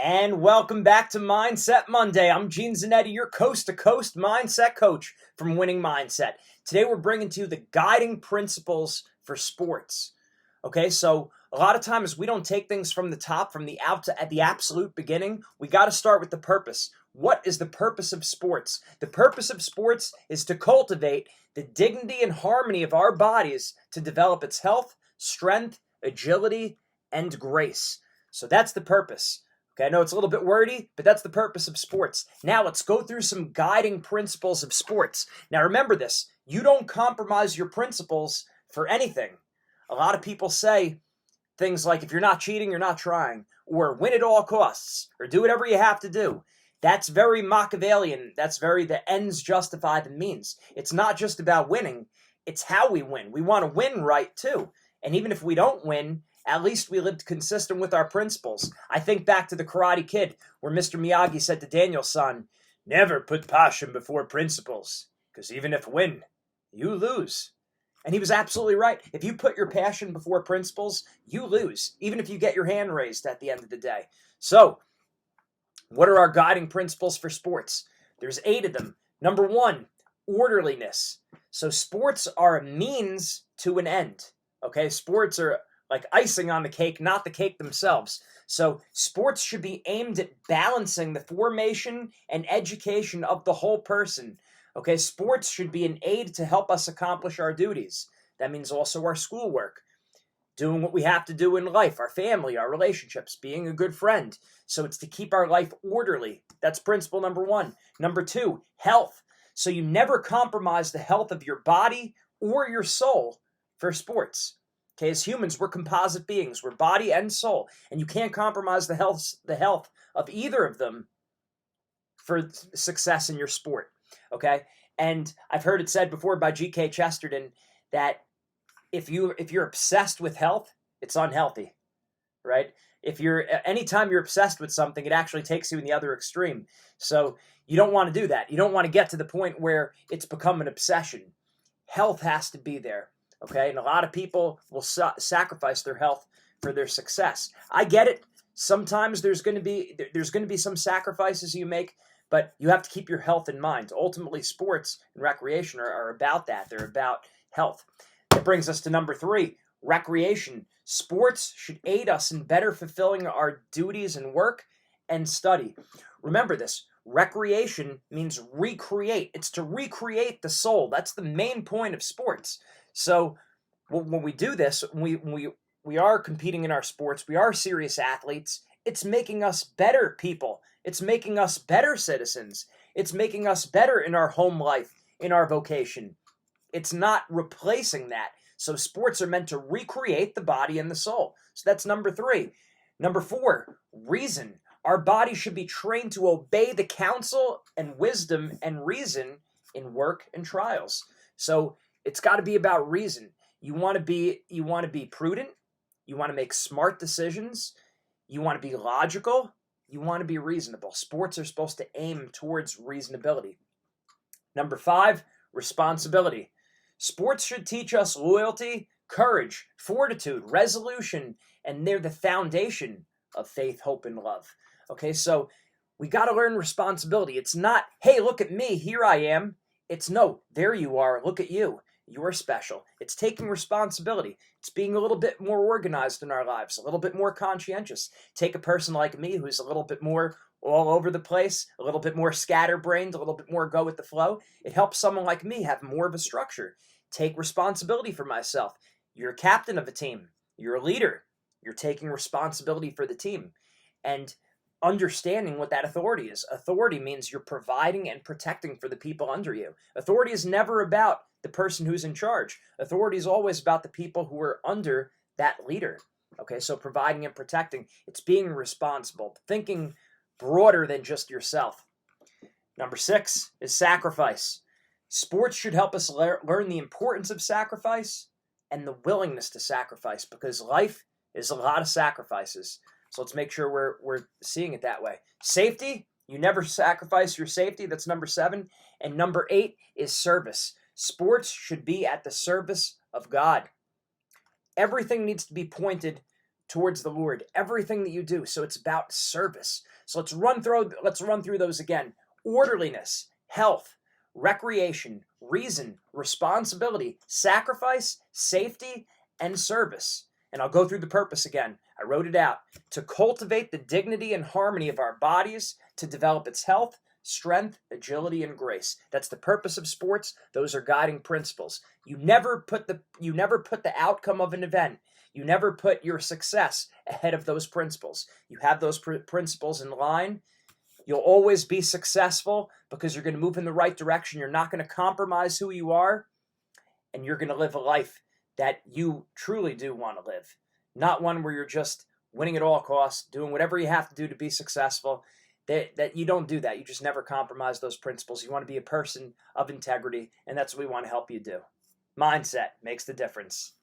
And welcome back to Mindset Monday. I'm Gene Zanetti, your coast-to-coast mindset coach from Winning Mindset. Today we're bringing to you the guiding principles for sports. Okay, so a lot of times we don't take things from the top, from the out to at the absolute beginning. We got to start with the purpose. What is the purpose of sports? The purpose of sports is to cultivate the dignity and harmony of our bodies to develop its health, strength, agility, and grace. So that's the purpose. Okay, I know it's a little bit wordy, but that's the purpose of sports. Now let's go through some guiding principles of sports. Now remember this, you don't compromise your principles for anything. A lot of people say things like, if you're not cheating, you're not trying, or win at all costs, or do whatever you have to do. That's very Machiavellian. That's very the ends justify the means. It's not just about winning, it's how we win. We want to win right too. And even if we don't win, at least we lived consistent with our principles. I think back to the Karate Kid, where Mr. Miyagi said to Daniel's son, never put passion before principles, because even if win, you lose. And he was absolutely right. If you put your passion before principles, you lose, even if you get your hand raised at the end of the day. So, what are our guiding principles for sports? There's 8 of them. Number 1, orderliness. So sports are a means to an end. Okay, sports are like icing on the cake, not the cake themselves. So sports should be aimed at balancing the formation and education of the whole person. Okay, sports should be an aid to help us accomplish our duties. That means also our schoolwork, doing what we have to do in life, our family, our relationships, being a good friend. So it's to keep our life orderly. That's principle number 1. Number 2, health. So you never compromise the health of your body or your soul for sports. Okay, as humans, we're composite beings. We're body and soul. And you can't compromise the health of either of them for success in your sport. Okay? And I've heard it said before by G.K. Chesterton that if you're obsessed with health, it's unhealthy. Right? Anytime you're obsessed with something, it actually takes you in the other extreme. So you don't want to do that. You don't want to get to the point where it's become an obsession. Health has to be there. Okay, and a lot of people will sacrifice their health for their success. I get it. Sometimes there's going to be some sacrifices you make, but you have to keep your health in mind. Ultimately, sports and recreation are about that. They're about health. That brings us to number 3, recreation. Sports should aid us in better fulfilling our duties in work and study. Remember this. Recreation means recreate. It's to recreate the soul. That's the main point of sports. So when we do this, we are competing in our sports, we are serious athletes, it's making us better people. It's making us better citizens. It's making us better in our home life, in our vocation. It's not replacing that. So sports are meant to recreate the body and the soul. So that's number 3. Number 4, reason. Our body should be trained to obey the counsel and wisdom and reason in work and trials. So it's got to be about reason. You want to be prudent. You want to make smart decisions. You want to be logical. You want to be reasonable. Sports are supposed to aim towards reasonability. Number 5, responsibility. Sports should teach us loyalty, courage, fortitude, resolution, and they're the foundation of faith, hope, and love. Okay, so we got to learn responsibility. It's not, hey, look at me, here I am. It's no, there you are, look at you. You're special. It's taking responsibility. It's being a little bit more organized in our lives, a little bit more conscientious. Take a person like me who's a little bit more all over the place, a little bit more scatterbrained, a little bit more go with the flow. It helps someone like me have more of a structure. Take responsibility for myself. You're a captain of a team. You're a leader. You're taking responsibility for the team. And understanding what that authority is. Authority means you're providing and protecting for the people under you. Authority is never about the person who's in charge. Authority is always about the people who are under that leader. Okay, so providing and protecting, it's being responsible, thinking broader than just yourself. Number 6 is sacrifice. Sports should help us learn the importance of sacrifice and the willingness to sacrifice, because life is a lot of sacrifices. So let's make sure we're seeing it that way. Safety, you never sacrifice your safety. That's number 7. And number 8 is service. Sports should be at the service of God. Everything needs to be pointed towards the Lord, everything that you do. So it's about service. So let's run through those again. Orderliness, health, recreation, reason, responsibility, sacrifice, safety, and service. And I'll go through the purpose again. I wrote it out. To cultivate the dignity and harmony of our bodies, to develop its health, strength, agility, and grace. That's the purpose of sports. Those are guiding principles. You never put the outcome of an event. You never put your success ahead of those principles. You have those principles in line. You'll always be successful because you're going to move in the right direction. You're not going to compromise who you are, and you're going to live a life that you truly do want to live. Not one where you're just winning at all costs, doing whatever you have to do to be successful. That you don't do that. You just never compromise those principles. You want to be a person of integrity, and that's what we want to help you do. Mindset makes the difference.